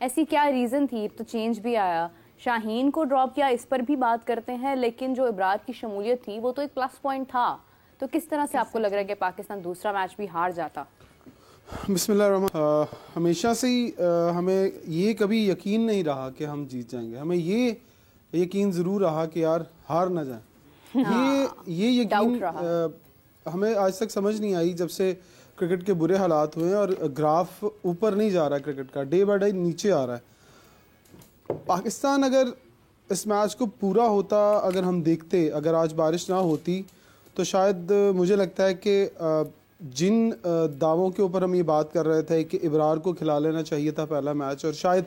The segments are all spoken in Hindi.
ऐसी क्या रीज़न थी? तो चेंज भी आया, शाहीन को ड्रॉप किया, इस पर भी बात करते हैं, लेकिन जो इब्रार की शमूलियत थी वो तो एक प्लस पॉइंट था। तो किस तरह से आपको लग रहा है कि पाकिस्तान दूसरा मैच भी हार जाता? बिस्मिल्लाह, हमेशा से ही हमें ये कभी यकीन नहीं रहा कि हम जीत जाएंगे। हमें ये यकीन ज़रूर रहा कि यार हार ना जाए। ये यकीन हमें आज तक समझ नहीं आई जब से क्रिकेट के बुरे हालात हुए हैं और ग्राफ ऊपर नहीं जा रहा है क्रिकेट का, डे बाय डे नीचे आ रहा है। पाकिस्तान अगर इस मैच को पूरा होता, अगर हम देखते, अगर आज बारिश ना होती तो शायद मुझे लगता है कि जिन दावों के ऊपर हम ये बात कर रहे थे कि इब्रार को खिला लेना चाहिए था पहला मैच और शायद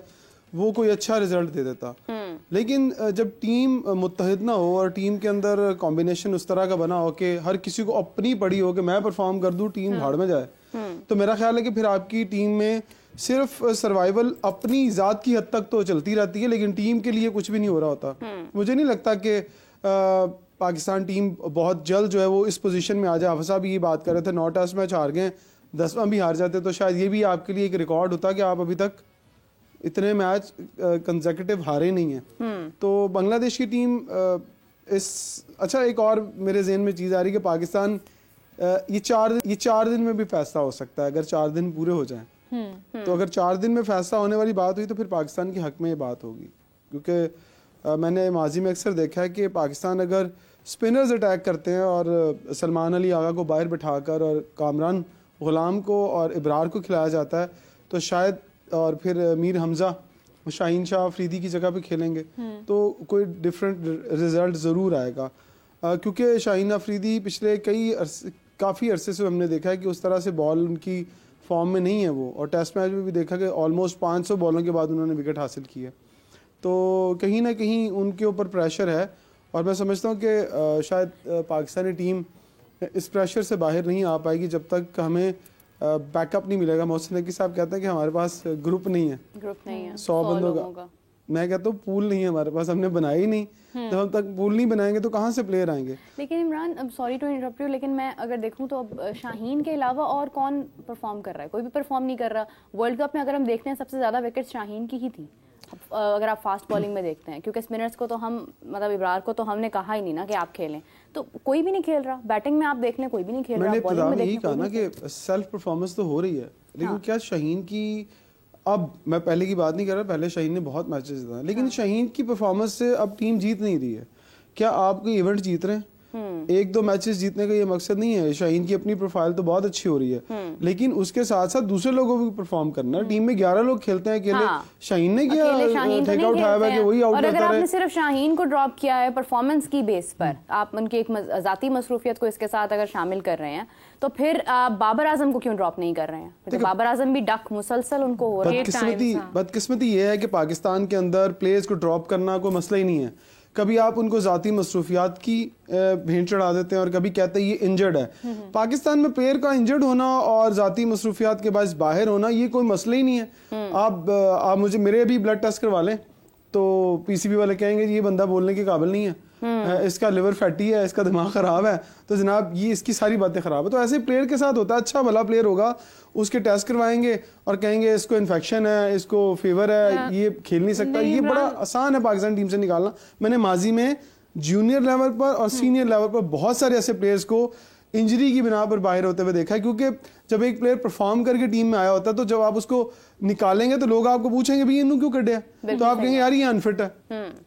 वो कोई अच्छा रिजल्ट दे देता, लेकिन जब टीम मुत्तहिद ना हो और टीम के अंदर कॉम्बिनेशन उस तरह का बना हो कि हर किसी को अपनी पड़ी हो कि मैं परफॉर्म कर दूं, टीम भाड़ में जाए, तो मेरा ख्याल है कि फिर आपकी टीम में सिर्फ सर्वाइवल अपनी ज़ात की हद तक तो चलती रहती है, लेकिन टीम के लिए कुछ भी नहीं हो रहा होता। मुझे नहीं लगता कि पाकिस्तान टीम बहुत जल्द जो है वो इस पोजीशन में आ जाए। हाफिज़ साहब ये बात कर रहे थे 9 टेस्ट मैच हार गए, 10वां भी हार जाते तो शायद ये भी आपके लिए एक रिकॉर्ड होता कि आप अभी तक इतने मैच कंसेक्यूटिव हारे नहीं हैं। तो बांग्लादेश की टीम अच्छा, एक और मेरे जहन में चीज़ आ रही है कि पाकिस्तान ये चार दिन में भी फैसला हो सकता है अगर 4 दिन पूरे हो जाएं। तो अगर 4 दिन में फैसला होने वाली बात हुई तो फिर पाकिस्तान के हक में ये बात होगी, क्योंकि मैंने माजी में अक्सर देखा है कि पाकिस्तान अगर स्पिनर्स अटैक करते हैं और सलमान अली आगा को बाहर बिठाकर और कामरान गुलाम को और इब्रार को खिलाया जाता है तो शायद, और फिर मीर हमजा शाहीन शाह अफरीदी की जगह पे खेलेंगे तो कोई डिफरेंट रिजल्ट ज़रूर आएगा, क्योंकि शाहीन अफरीदी पिछले काफ़ी अरसे से हमने देखा है कि उस तरह से बॉल उनकी फॉर्म में नहीं है वो, और टेस्ट मैच में भी देखा कि ऑलमोस्ट 500 बॉलों के बाद उन्होंने विकेट हासिल की है। तो कहीं ना कहीं उनके ऊपर प्रेशर है और मैं समझता हूँ कि शायद पाकिस्तानी टीम इस प्रेशर से बाहर नहीं आ पाएगी जब तक हमें बैकअप नहीं मिलेगा। मोहसिन नकी साहब कहते हैं कि हमारे पास ग्रुप नहीं है 100 बंदों का। मैं कहता हूँ पूल नहीं है हमारे पास, हमने बनाया ही नहीं। जब हम तक पूल नहीं बनाएंगे तो कहाँ से प्लेयर आएंगे। लेकिन इमरान, अब सॉरी टू इंटरप्ट यू, लेकिन मैं अगर देखूँ तो अब शाहीन के अलावा और कौन परफॉर्म कर रहा है? कोई भी परफॉर्म नहीं कर रहा। वर्ल्ड कप में अगर हम देखते हैं सबसे ज़्यादा विकेट शाहीन की ही थी, अगर आप फास्ट बॉलिंग में देखते हैं, क्योंकि स्पिनर्स को तो हम, मतलब इब्रार को तो हमने कहा ही नहीं ना कि आप खेलें, तो कोई भी नहीं खेल रहा। बैटिंग में आप देख लें, कोई भी नहीं खेल रहा। बॉलिंग में यही कहा ना कि सेल्फ परफॉर्मेंस तो हो रही है, लेकिन क्या शाहीन की, अब मैं पहले की बात नहीं कर रहा, पहले शाहीन ने बहुत मैचेस जीता, लेकिन शाहीन की परफॉर्मेंस से अब टीम जीत नहीं रही है। क्या आप कोई इवेंट जीत रहे हैं? 1-2 मैचेस जीतने का ये मकसद नहीं है। शाहीन की अपनी प्रोफाइल तो बहुत अच्छी हो रही है, लेकिन उसके साथ साथ दूसरे लोगों को भी परफॉर्म करना है। टीम में 11 लोग खेलते हैं, अकेले शाहीन ने क्या ठेका उठाया हुआ है कि वही आउट करता है। और अगर आपने सिर्फ शाहीन को ड्रॉप किया है परफॉर्मेंस की बेस पर, आप उनकी एक जाती मसरूफियत को इसके साथ अगर शामिल कर रहे हैं, तो फिर बाबर आजम को क्यों ड्रॉप नहीं कर रहे हैं? तो बाबर आजम भी डक मुसलसल उनको हो रहा है। बदकिस्मती ये है कि पाकिस्तान के अंदर प्लेयर्स को ड्रॉप करना कोई मसला ही नहीं है। कभी आप उनको जाती मसरूफियात की भेंट चढ़ा देते हैं और कभी कहते हैं ये इंजर्ड है। पाकिस्तान में प्लेयर का इंजर्ड होना और जाती मसरूफियात के बाद बाहर होना ये कोई मसला ही नहीं है। आप मुझे मेरे भी ब्लड टेस्ट करवा लें तो पीसीबी वाले कहेंगे ये बंदा बोलने के काबिल नहीं है, इसका लिवर फैटी है, इसका दिमाग खराब है, तो जनाब ये इसकी सारी बातें खराब है। तो ऐसे प्लेयर के साथ होता है, अच्छा भला प्लेयर होगा, उसके टेस्ट करवाएंगे और कहेंगे इसको इन्फेक्शन है, इसको फीवर है, ये खेल नहीं सकता। ये बड़ा आसान है पाकिस्तान टीम से निकालना। मैंने माजी में जूनियर लेवल पर और सीनियर लेवल पर बहुत सारे ऐसे प्लेयर्स को इंजरी की बिना पर बाहर होते हुए देखा है, क्योंकि जब एक प्लेयर परफॉर्म करके टीम में आया होता है तो जब आप उसको निकालेंगे तो लोग आपको पूछेंगे भाई इन्हों क्यों कटे, तो आप कहेंगे यार ये अनफिट है।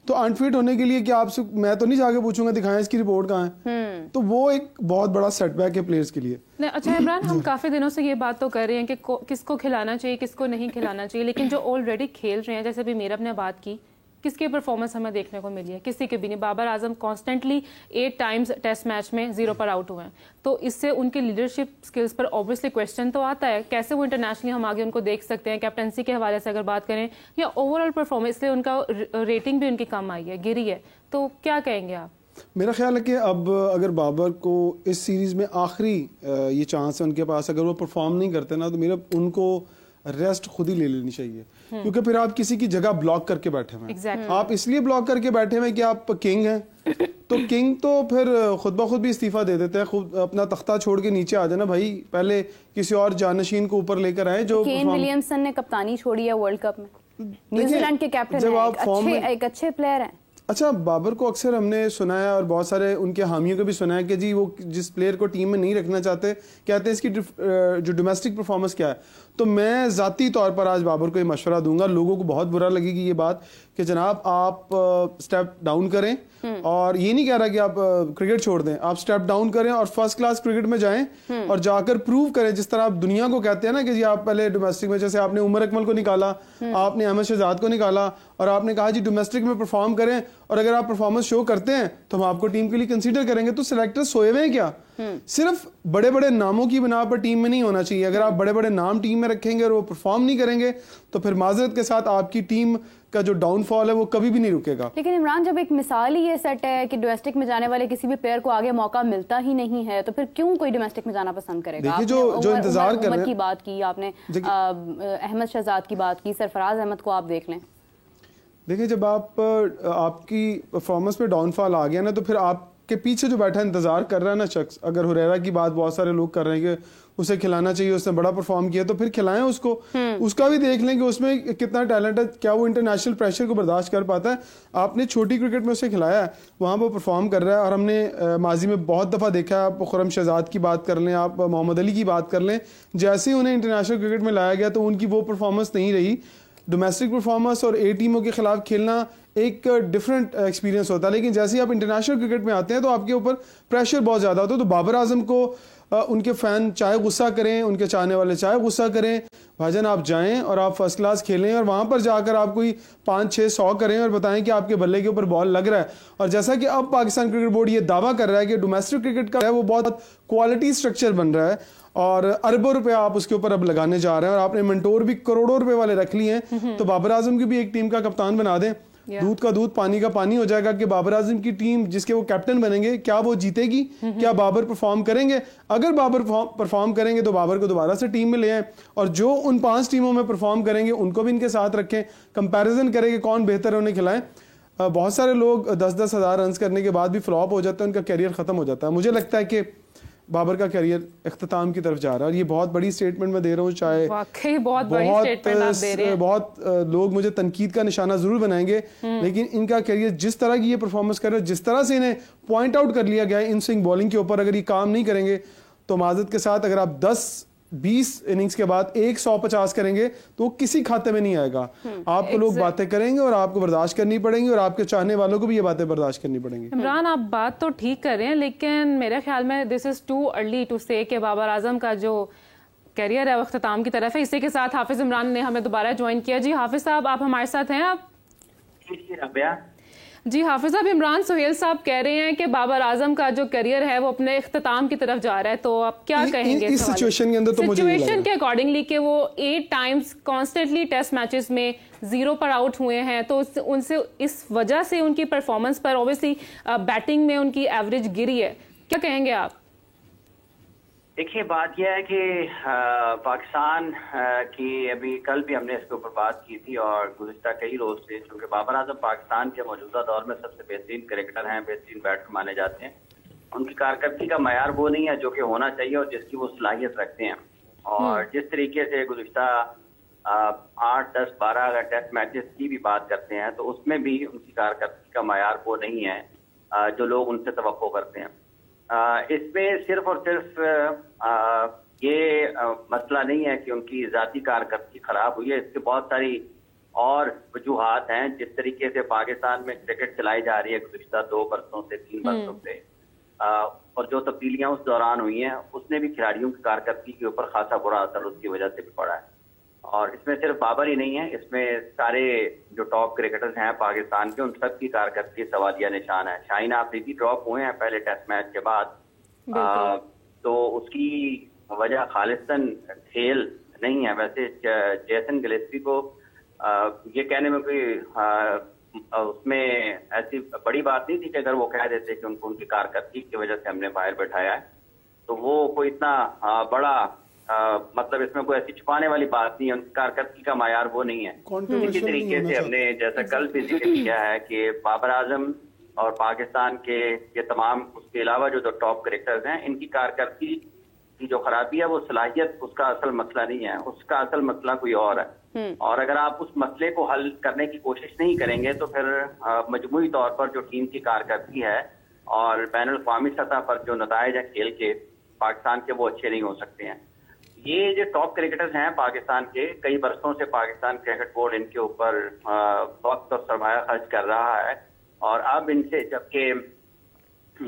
तो अनफिट होने के लिए क्या आपसे, मैं तो नहीं जाके पूछूंगा दिखाएं इसकी रिपोर्ट कहाँ है। तो वो एक बहुत बड़ा सेटबैक है प्लेयर्स के लिए। अच्छा इमरान, हम काफी दिनों से ये बात तो कर रहे हैं कि किसको खिलाना चाहिए, किसको नहीं खिलाना चाहिए, लेकिन जो ऑलरेडी खेल रहे हैं, जैसे भी मीरब ने बात की, किसकी परफॉर्मेंस हमें देखने को मिली है? किसी के भी नहीं। Babar Azam constantly 8 times test match में 0 पर आउट हुए हैं, तो इससे उनकी लीडरशिप स्किल्स पर ऑब्वियसली क्वेश्चन तो आता है। कैसे वो इंटरनेशनली हम आगे उनको देख सकते हैं? कैप्टनसी के हवाले से अगर बात करें या ओवरऑल परफॉर्मेंस, इसलिए उनका रेटिंग भी उनकी कम आई है, गिरी है, तो क्या कहेंगे आप? मेरा ख्याल है कि अब अगर बाबर को इस सीरीज में आखिरी ये चांस है उनके पास, अगर वो परफॉर्म नहीं करते ना तो मेरा उनको रेस्ट खुद ही ले लेनी चाहिए, क्योंकि फिर आप किसी की जगह ब्लॉक करके बैठे हुए हैं। आप इसलिए ब्लॉक करके बैठे हुए कि आप किंग हैं, तो किंग तो फिर खुद ब खुद भी इस्तीफा दे देते हैं, खुद अपना तख्ता छोड़ के नीचे आ जाना भाई, पहले किसी और जानशीन को ऊपर लेकर आए। जो केन विलियमसन ने कप्तानी छोड़ी है वर्ल्ड कप में, न्यूजीलैंड के कैप्टन जब हैं, आप फॉर्म में एक अच्छे प्लेयर हैं। अच्छा, बाबर को अक्सर हमने सुना है और बहुत सारे उनके हामियों को भी सुना है कि जी वो जिस प्लेयर को टीम में नहीं रखना चाहते, कहते हैं इसकी जो डोमेस्टिक परफॉर्मेंस क्या है। तो मैं ज़ाती तौर पर आज बाबर को ये मशवरा दूंगा, लोगों को बहुत बुरा लगेगी ये बात कि जनाब आप स्टेप डाउन करें, और ये नहीं कह रहा कि आप क्रिकेट छोड़ दें, आप स्टेप डाउन करें और फर्स्ट क्लास क्रिकेट में जाएं और जाकर प्रूव करें, जिस तरह आप दुनिया को कहते हैं ना कि जी आप पहले डोमेस्टिक में, जैसे आपने उमर अकमल को निकाला, आपने अहमद शहजाद को निकाला और आपने कहा जी डोमेस्टिक में परफॉर्म करें, और अगर आप परफॉर्मेंस शो करते हैं तो हम आपको टीम के लिए कंसीडर करेंगे। तो सिलेक्टर सोए हुए हैं क्या? सिर्फ बड़े बड़े नामों की बिना पर टीम में नहीं होना चाहिए। अगर आप बड़े बड़े नाम टीम में रखेंगे और वो परफॉर्म नहीं करेंगे तो फिर माजरत के साथ आपकी टीम का जो डाउनफॉल है वो कभी भी नहीं रुकेगा। लेकिन इमरान, जब एक मिसाल ही ये सेट है कि डोमेस्टिक में जाने वाले किसी भी प्लेयर को आगे मौका मिलता ही नहीं है, तो फिर क्यों कोई डोमेस्टिक में जाना पसंद करेगा? देखिए, जो इंतजार कर रहे हैं, की बात की आपने, अहमद शहजाद की बात की, सरफराज अहमद को आप देख लें। देखिए, जब आपकी परफॉर्मेंस में डाउनफॉल आ गया ना, तो फिर आपके पीछे जो बैठा इंतजार कर रहा है ना शख्स, अगर हुरैरा की बात बहुत सारे लोग कर रहे हैं कि उसे खिलाना चाहिए, उसने बड़ा परफॉर्म किया, तो फिर खिलाएं उसको, उसका भी देख लें कि उसमें कितना टैलेंट है, क्या वो इंटरनेशनल प्रेशर को बर्दाश्त कर पाता है। आपने छोटी क्रिकेट में उसे खिलाया है, वहाँ वो परफॉर्म कर रहा है, और हमने माजी में बहुत दफ़ा देखा है। आप खुर्रम शहजाद की बात कर लें, आप मोहम्मद अली की बात कर लें, जैसे ही उन्हें इंटरनेशनल क्रिकेट में लाया गया तो उनकी वो परफॉर्मेंस नहीं रही। डोमेस्टिक परफॉर्मेंस और ए टीमों के खिलाफ खेलना एक डिफरेंट एक्सपीरियंस होता है, लेकिन जैसे ही आप इंटरनेशनल क्रिकेट में आते हैं तो आपके ऊपर प्रेशर बहुत ज़्यादा होता है। तो बाबर आजम को उनके फ़ैन चाहे गुस्सा करें, उनके चाहने वाले चाहे गुस्सा करें, भाईजान आप जाएं और आप फर्स्ट क्लास खेलें, और वहाँ पर जाकर आप कोई 5-6-100 करें और बताएं कि आपके बल्ले के ऊपर बॉल लग रहा है। और जैसा कि अब पाकिस्तान क्रिकेट बोर्ड ये दावा कर रहा है कि डोमेस्टिक क्रिकेट का है वो बहुत क्वालिटी स्ट्रक्चर बन रहा है, और अरबों रुपए आप उसके ऊपर अब लगाने जा रहे हैं, और आपने मेंटोर भी करोड़ों रुपए वाले रख लिए हैं। तो बाबर आजम की भी एक टीम का कप्तान बना दें, दूध का दूध पानी का पानी हो जाएगा कि बाबर आजम की टीम जिसके वो कैप्टन बनेंगे, क्या वो जीतेगी? क्या बाबर परफॉर्म करेंगे? अगर बाबर परफॉर्म करेंगे तो बाबर को दोबारा से टीम में ले आए, और जो उन 5 टीमों में परफॉर्म करेंगे उनको भी इनके साथ रखें, कंपैरिजन करें कि कौन बेहतर है, उन्हें खिलाएं। बहुत सारे लोग 10-10 हज़ार रन करने के बाद भी फ्लॉप हो जाते हैं, उनका कैरियर खत्म हो जाता है। मुझे लगता है कि बाबर का करियर इख्तिताम की तरफ जा रहा है, और ये बहुत बड़ी स्टेटमेंट मैं दे रहा हूँ। चाहे वाकई बहुत बड़ी स्टेटमेंट आप दे रहे हैं। बहुत लोग मुझे तनकीद का निशाना जरूर बनाएंगे, लेकिन इनका करियर जिस तरह की ये परफॉर्मेंस कर रहे हैं, जिस तरह से इन्हें पॉइंट आउट कर लिया गया है इन स्विंग बॉलिंग के ऊपर, अगर ये काम नहीं करेंगे तो माजरत के साथ अगर आप 10-20 इनिंग्स के बाद 150 करेंगे तो वो किसी खाते में नहीं आएगा। आपको लोग बातें करेंगे और आपको बर्दाश्त करनी पड़ेंगी, और आपके चाहने वालों को भी ये बातें बर्दाश्त करनी पड़ेंगी। इमरान, आप बात तो ठीक कर रहे हैं, लेकिन मेरे ख्याल में this is too early to say कि बाबर आजम का जो करियर है वो अख्तिताम की तरफ है। इसी के साथ हाफिज इमरान ने हमें दोबारा ज्वाइन किया। जी हाफिज साहब, आप हमारे साथ हैं? आप जी हाफिज साहब, इमरान सुहेल साहब कह रहे हैं कि बाबर आजम का जो करियर है वो अपने इख्तिताम की तरफ जा रहा है, तो आप क्या कहेंगे इस सिचुएशन के अंदर? तो मुझे सिचुएशन के अकॉर्डिंगली कि वो 8 टाइम्स कॉन्स्टेंटली टेस्ट मैचेस में 0 पर आउट हुए हैं, तो उनसे इस वजह से उनकी परफॉर्मेंस पर ऑब्वियसली बैटिंग में उनकी एवरेज गिरी है, क्या कहेंगे आप? देखिए, बात यह है कि पाकिस्तान की अभी कल भी हमने इसके ऊपर बात की थी, और गुज़िश्ता कई रोज से, क्योंकि बाबर आजम पाकिस्तान के मौजूदा दौर में सबसे बेहतरीन क्रिकेटर हैं, बेहतरीन बैटर माने जाते हैं। उनकी कारकर्दगी का मयार वो नहीं है जो कि होना चाहिए और जिसकी वो सलाहियत रखते हैं। और जिस तरीके से गुज़िश्ता 8, 10, 12 अगर टेस्ट मैचेस की भी बात करते हैं तो उसमें भी उनकी कारकर्दगी का मयार वो नहीं है जो लोग उनसे तवक्को करते हैं। इसमें सिर्फ और सिर्फ ये मसला नहीं है कि उनकी ज़ाती कारकर्दगी खराब हुई है, इसके बहुत सारी और वजूहात हैं। जिस तरीके से पाकिस्तान में क्रिकेट चलाई जा रही है गुज़िश्ता 2 बरसों से 3 बरसों से, और जो तब्दीलियां उस दौरान हुई हैं उसने भी खिलाड़ियों की कारकर्दगी के ऊपर खासा बुरा असर उसकी वजह से भी पड़ा है। और इसमें सिर्फ बाबर ही नहीं है, इसमें सारे जो टॉप क्रिकेटर्स हैं पाकिस्तान के, उन सब की कारकर्दगी सवालिया निशान है। शाहीन आफरीदी ड्रॉप हुए हैं पहले टेस्ट मैच के बाद, तो उसकी वजह खालिस्तन खेल नहीं है। वैसे जेसन गिलेस्पी को ये कहने में कोई उसमें ऐसी बड़ी बात नहीं थी कि अगर वो कह देते कि उनको उनकी कारकर्दगी की वजह से हमने बाहर बैठाया है, तो वो कोई इतना बड़ा मतलब इसमें कोई ऐसी छुपाने वाली बात नहीं है। उनकी कारकर्दगी का मायार वो नहीं है। इसी तरीके से हमने जैसा कल भी जिक्र किया है कि बाबर आजम और पाकिस्तान के ये तमाम, उसके अलावा जो टॉप क्रिकेटर्स हैं, इनकी कारकर्दगी की जो खराबी है वो सलाहियत उसका असल मसला नहीं है, उसका असल मसला कोई और है। और अगर आप उस मसले को हल करने की कोशिश नहीं करेंगे तो फिर मजमूई तौर पर जो टीम की कारकर्दगी है और बैनुल अक़वामी सतह पर जो नताइज है खेल के पाकिस्तान के, वो अच्छे नहीं हो सकते हैं। ये जो टॉप क्रिकेटर्स हैं पाकिस्तान के, कई बरसों से पाकिस्तान क्रिकेट बोर्ड इनके ऊपर वक्त और सरमाया खर्च कर रहा है, और अब इनसे, जबकि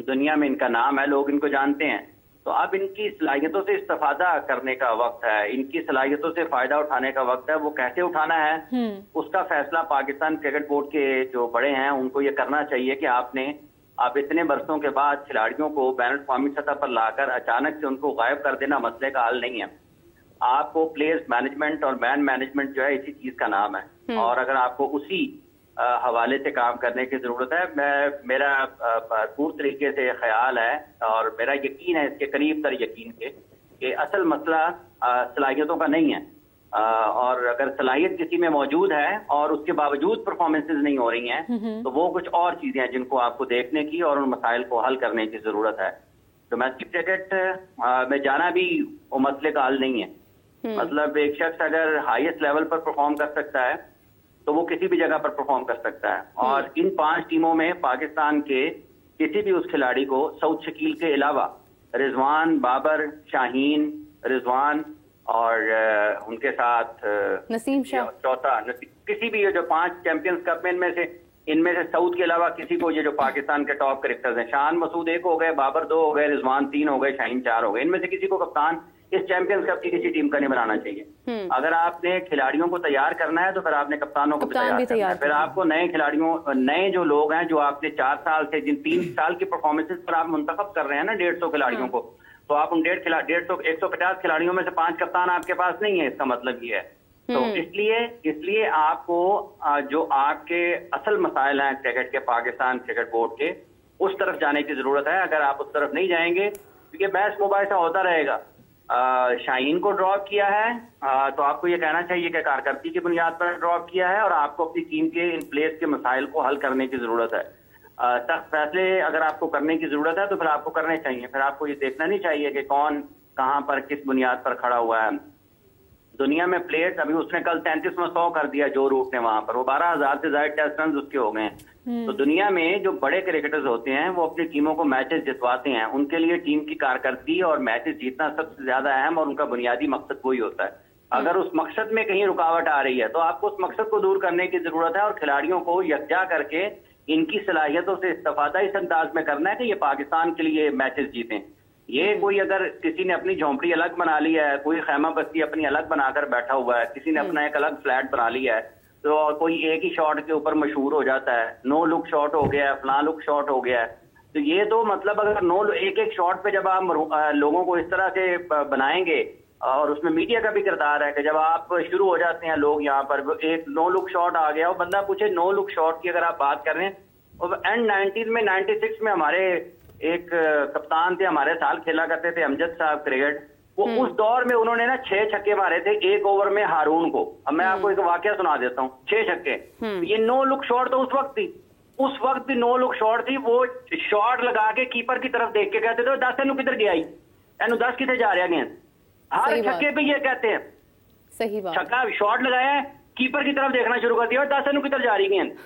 दुनिया में इनका नाम है, लोग इनको जानते हैं, तो अब इनकी सलाहियतों से इस्तेफादा करने का वक्त है, इनकी सलाहियतों से फायदा उठाने का वक्त है। वो कैसे उठाना है उसका फैसला पाकिस्तान क्रिकेट बोर्ड के जो बड़े हैं उनको ये करना चाहिए कि आप इतने बरसों के बाद खिलाड़ियों को बैनुल अक़वामी सतह पर लाकर अचानक से उनको गायब कर देना मसले का हल नहीं है। आपको प्लेयर्स मैनेजमेंट और मैन मैनेजमेंट जो है इसी चीज का नाम है, और अगर आपको उसी हवाले से काम करने की जरूरत है। मेरा भरपूर तरीके से ख्याल है और मेरा यकीन है, इसके करीब तर यकीन के, कि असल मसला सलाहियतों का नहीं है, और अगर सलाहियत किसी में मौजूद है और उसके बावजूद परफॉर्मेंसेज नहीं हो रही हैं तो वो कुछ और चीजें हैं जिनको आपको देखने की और उन मसाइल को हल करने की जरूरत है। डोमेस्टिक क्रिकेट में जाना भी वो मसले का हल नहीं है। मतलब एक शख्स अगर हाईएस्ट लेवल पर परफॉर्म कर सकता है तो वो किसी भी जगह पर परफॉर्म कर सकता है, और इन 5 टीमों में पाकिस्तान के किसी भी उस खिलाड़ी को सऊद शकील के अलावा रिजवान, बाबर, शाहीन, रिजवान और उनके साथ नसीम शाह, चौथा किसी भी, ये जो 5 चैंपियंस कप में इनमें से सऊद के अलावा किसी को, ये जो पाकिस्तान के टॉप क्रिकेटर्स हैं, शान मसूद 1 हो गए, बाबर 2 हो गए, रिजवान 3 हो गए, शाहीन 4 हो गए, इनमें से किसी को कप्तान इस चैंपियंस कप की किसी टीम का नहीं बनाना चाहिए। अगर आपने खिलाड़ियों को तैयार करना है तो फिर आपने कप्तानों को तैयार करना है, फिर आपको नए खिलाड़ियों, नए जो लोग हैं जो आपने 4 साल से, जिन 3 साल की परफॉर्मेंसेज पर आप मुंतखब कर रहे हैं ना 150 खिलाड़ियों को, तो आप उन 150 खिलाड़ियों में से 5 कप्तान आपके पास नहीं है, इसका मतलब ये है। तो इसलिए आपको जो आपके असल मसाइल हैं क्रिकेट के, पाकिस्तान क्रिकेट बोर्ड के, उस तरफ जाने की जरूरत है। अगर आप उस तरफ नहीं जाएंगे तो ये बहस मुबाहिसा होता रहेगा। शाहीन को ड्रॉप किया है तो आपको ये कहना चाहिए कि कारकर्दगी की बुनियाद पर ड्रॉप किया है, और आपको अपनी टीम के इन प्लेयर्स के मसाइल को हल करने की जरूरत है। सख्त फैसले अगर आपको करने की जरूरत है तो फिर आपको करने चाहिए। फिर आपको ये देखना नहीं चाहिए कि कौन कहां पर किस बुनियाद पर खड़ा हुआ है। दुनिया में प्लेयर्स, अभी उसने कल 33वां 100 कर दिया जो रूट ने वहां पर, वो 12,000 से ज्यादा टेस्ट रन उसके हो गए हैं। तो दुनिया में जो बड़े क्रिकेटर्स होते हैं वो अपनी टीमों को मैचेस जितवाते हैं, उनके लिए टीम की कारकर्दगी और मैचेस जीतना सबसे ज्यादा अहम और उनका बुनियादी मकसद वही होता है। अगर उस मकसद में कहीं रुकावट आ रही है तो आपको उस मकसद को दूर करने की जरूरत है, और खिलाड़ियों को यकजा करके इनकी सलाहियतों से इस्तेफादा इस अंदाज में करना है कि ये पाकिस्तान के लिए मैचेस जीतें। ये कोई, अगर किसी ने अपनी झोंपड़ी अलग बना ली है, कोई खैमा बस्ती अपनी अलग बनाकर बैठा हुआ है, किसी ने अपना एक अलग फ्लैट बना लिया है, तो कोई एक ही शॉट के ऊपर मशहूर हो जाता है, नो लुक शॉट हो गया है, फलां लुक शॉट हो गया है, तो ये तो मतलब अगर एक शॉट पे जब आप लोगों को इस तरह से बनाएंगे, और उसमें मीडिया का भी किरदार है कि जब आप शुरू हो जाते हैं लोग यहाँ पर, एक नो लुक शॉट आ गया, वो बंदा पूछे नो लुक शॉट की अगर आप बात कर रहे हैं, और एंड 90s में 96 में हमारे एक कप्तान थे, हमारे साल खेला करते थे अमजद साहब क्रिकेट, वो उस दौर में उन्होंने ना 6 छक्के मारे थे 1 ओवर में हारून को। अब मैं आपको एक वाकया सुना देता हूँ, 6 छक्के, ये नो लुक शॉट तो उस वक्त थी, उस वक्त भी नो लुक शॉट थी। वो शॉट लगा के कीपर की तरफ देख के कहते थे 10 एनु किधर गया, एनु 10 किधर जा रहा गेंद, हर छक्के पे ये कहते हैं। सही बात, छक्का शॉट लगाया है, कीपर की तरफ देखना शुरू कर दिया और 10 एनु किधर जा रही गेंद।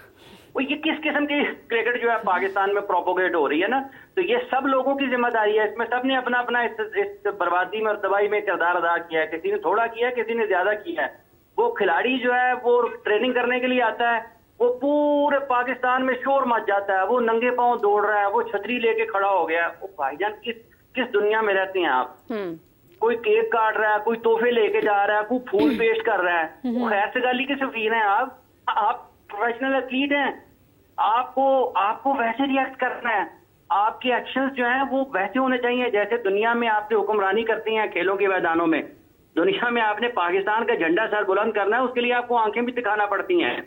वो ये किस किस्म की क्रिकेट जो है पाकिस्तान में प्रोपोगेट हो रही है ना, तो ये सब लोगों की जिम्मेदारी है, इसमें सब ने अपना अपना इस बर्बादी में और तबाही में किरदार अदा किया है। किसी ने थोड़ा किया है, किसी ने ज्यादा किया है। वो खिलाड़ी जो है वो ट्रेनिंग करने के लिए आता है, वो पूरे पाकिस्तान में शोर मच जाता है, वो नंगे पांव दौड़ रहा है, वो छतरी लेके खड़ा हो गया। वो भाईजान किस दुनिया में रहते हैं आप? कोई केक काट रहा है, कोई तोहफे लेके जा रहा है, कोई फूल पेश कर रहा है, खैर सगाली के शौकीन है आप प्रोफेशनल एथलीट हैं, आपको वैसे रिएक्ट करना है। आपके एक्शंस जो हैं वो वैसे होने चाहिए जैसे दुनिया में आपने हुक्मरानी करती हैं खेलों के मैदानों में। दुनिया में आपने पाकिस्तान का झंडा सर बुलंद करना है, उसके लिए आपको आंखें भी दिखाना पड़ती हैं।